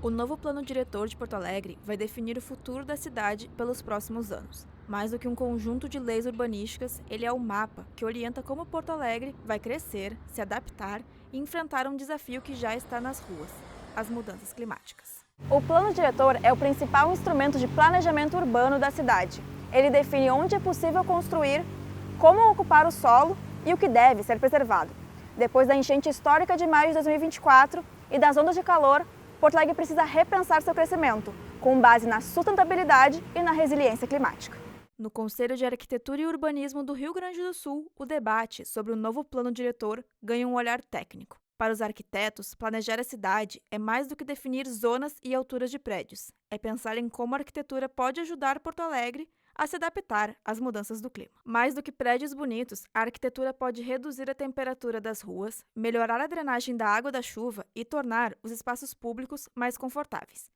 O novo plano diretor de Porto Alegre vai definir o futuro da cidade pelos próximos anos. Mais do que um conjunto de leis urbanísticas, ele é o mapa que orienta como Porto Alegre vai crescer, se adaptar e enfrentar um desafio que já está nas ruas: as mudanças climáticas. O plano diretor é o principal instrumento de planejamento urbano da cidade. Ele define onde é possível construir, como ocupar o solo e o que deve ser preservado. Depois da enchente histórica de maio de 2024 e das ondas de calor, Porto Alegre precisa repensar seu crescimento, com base na sustentabilidade e na resiliência climática. No Conselho de Arquitetura e Urbanismo do Rio Grande do Sul, o debate sobre o novo plano diretor ganha um olhar técnico. Para os arquitetos, planejar a cidade é mais do que definir zonas e alturas de prédios. É pensar em como a arquitetura pode ajudar Porto Alegre a se adaptar às mudanças do clima. Mais do que prédios bonitos, a arquitetura pode reduzir a temperatura das ruas, melhorar a drenagem da água da chuva e tornar os espaços públicos mais confortáveis.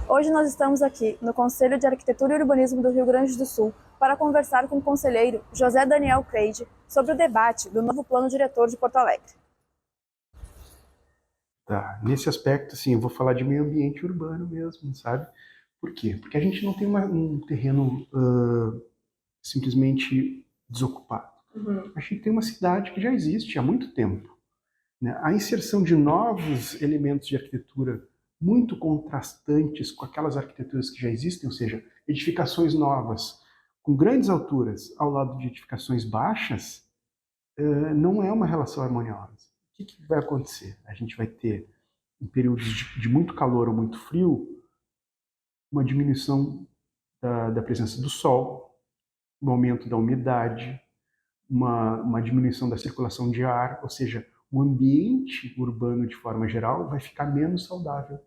Hoje nós estamos aqui no Conselho de Arquitetura e Urbanismo do Rio Grande do Sul para conversar com o conselheiro José Daniel Creide sobre o debate do novo plano diretor de Porto Alegre. Tá. Nesse aspecto, assim, eu vou falar de meio ambiente urbano mesmo, sabe? Por quê? Porque a gente não tem um terreno simplesmente desocupado. A gente tem uma cidade que já existe há muito tempo, né? A inserção de novos elementos de arquitetura muito contrastantes com aquelas arquiteturas que já existem, ou seja, edificações novas com grandes alturas ao lado de edificações baixas, não é uma relação harmoniosa. O que vai acontecer? A gente vai ter, em períodos de muito calor ou muito frio, uma diminuição da presença do sol, um aumento da umidade, uma diminuição da circulação de ar, ou seja, o ambiente urbano, de forma geral, vai ficar menos saudável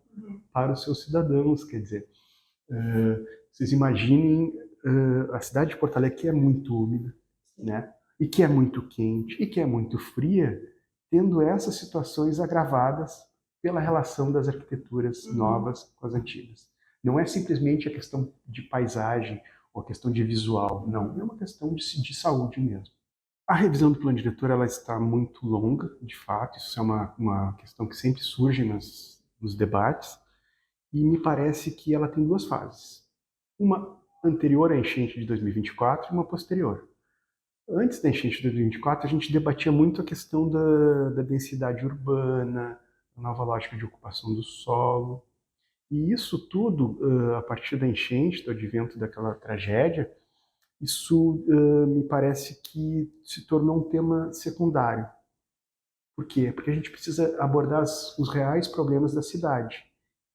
para os seus cidadãos. Quer dizer, vocês imaginem a cidade de Porto Alegre, que é muito úmida, né? E que é muito quente, e que é muito fria, tendo essas situações agravadas pela relação das arquiteturas novas com as antigas. Não é simplesmente a questão de paisagem ou a questão de visual, não. É uma questão de saúde mesmo. A revisão do plano diretor ela está muito longa, de fato, isso é uma questão que sempre surge nos debates, e me parece que ela tem duas fases. Uma anterior à enchente de 2024 e uma posterior. Antes da enchente de 2024, a gente debatia muito a questão da densidade urbana, a nova lógica de ocupação do solo. E isso tudo, a partir da enchente, do advento daquela tragédia, isso me parece que se tornou um tema secundário. Por quê? Porque a gente precisa abordar os reais problemas da cidade,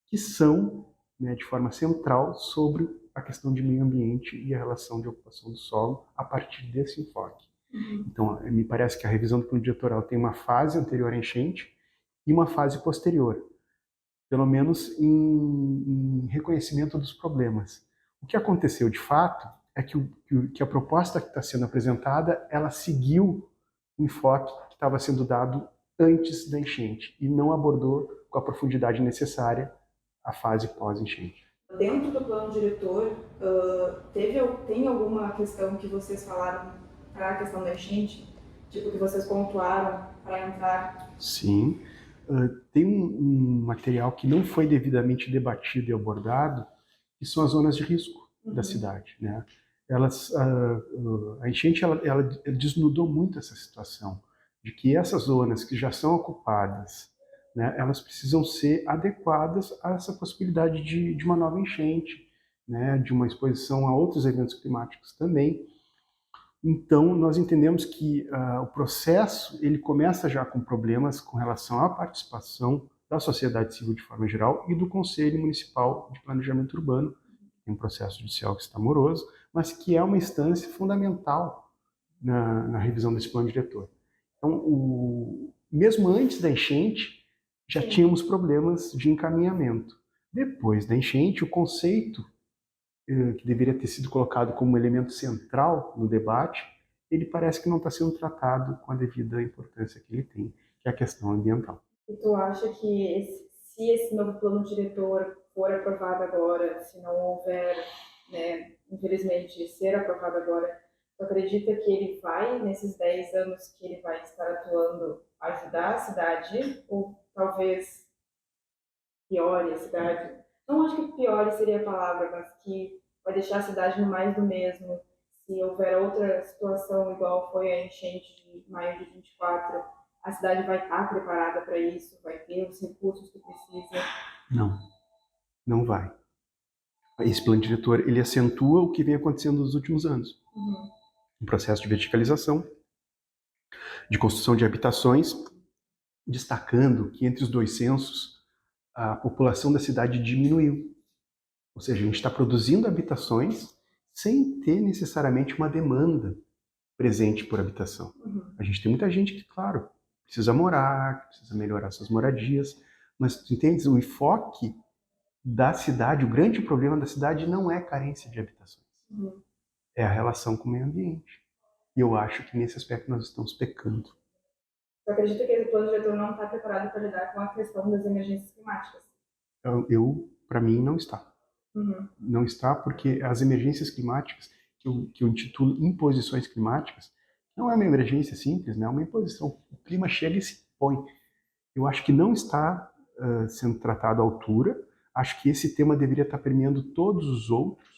que são, né, de forma central, sobre a questão de meio ambiente e a relação de ocupação do solo a partir desse enfoque. Então, me parece que a revisão do plano diretor tem uma fase anterior à enchente e uma fase posterior, pelo menos em reconhecimento dos problemas. O que aconteceu de fato é que a proposta que está sendo apresentada, ela seguiu o enfoque que estava sendo dado antes da enchente e não abordou com a profundidade necessária a fase pós-enchente. Dentro do plano diretor, tem alguma questão que vocês falaram para a questão da enchente? Tipo, que vocês pontuaram para entrar? Sim. Tem um material que não foi devidamente debatido e abordado, que são as zonas de risco da cidade, né? A enchente ela desnudou muito essa situação de que essas zonas que já são ocupadas, né, elas precisam ser adequadas a essa possibilidade de uma nova enchente, né, de uma exposição a outros eventos climáticos também. Então, nós entendemos que o processo ele começa já com problemas com relação à participação da sociedade civil de forma geral e do Conselho Municipal de Planejamento Urbano, tem um processo judicial que está moroso, mas que é uma instância fundamental na revisão desse plano diretor. Então, mesmo antes da enchente, já tínhamos problemas de encaminhamento. Depois da enchente, o conceito que deveria ter sido colocado como um elemento central no debate, ele parece que não está sendo tratado com a devida importância que ele tem, que é a questão ambiental. E tu acha que se esse novo plano diretor for aprovado agora, se não houver, né, infelizmente, ser aprovado agora, tu acredita que ele vai, nesses 10 anos que ele vai estar atuando, ajudar a cidade? Ou talvez piore a cidade? Não acho que piore seria a palavra, mas que vai deixar a cidade no mais do mesmo. Se houver outra situação igual foi a enchente de maio de 24, a cidade vai estar preparada para isso, vai ter os recursos que precisa? Não vai. Esse plano diretor, ele acentua o que vem acontecendo nos últimos anos. Um processo de verticalização, de construção de habitações, destacando que entre os dois censos, a população da cidade diminuiu. Ou seja, a gente está produzindo habitações sem ter necessariamente uma demanda presente por habitação. A gente tem muita gente que, claro, precisa morar, precisa melhorar suas moradias, mas tu entendes? O enfoque da cidade, o grande problema da cidade não é carência de habitações. É a relação com o meio ambiente. E eu acho que nesse aspecto nós estamos pecando. Você acredita que esse plano diretor não está preparado para lidar com a questão das emergências climáticas? Para mim, não está. Não está porque as emergências climáticas, que eu intitulo imposições climáticas, não é uma emergência simples, né? É uma imposição. O clima chega e se põe. Eu acho que não está sendo tratado à altura. Acho que esse tema deveria estar permeando todos os outros,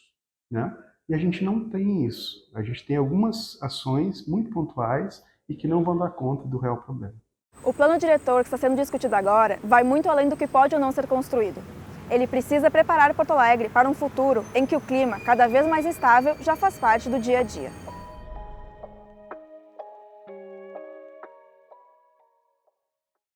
né? E a gente não tem isso. A gente tem algumas ações muito pontuais e que não vão dar conta do real problema. O plano diretor que está sendo discutido agora vai muito além do que pode ou não ser construído. Ele precisa preparar Porto Alegre para um futuro em que o clima, cada vez mais instável, já faz parte do dia a dia.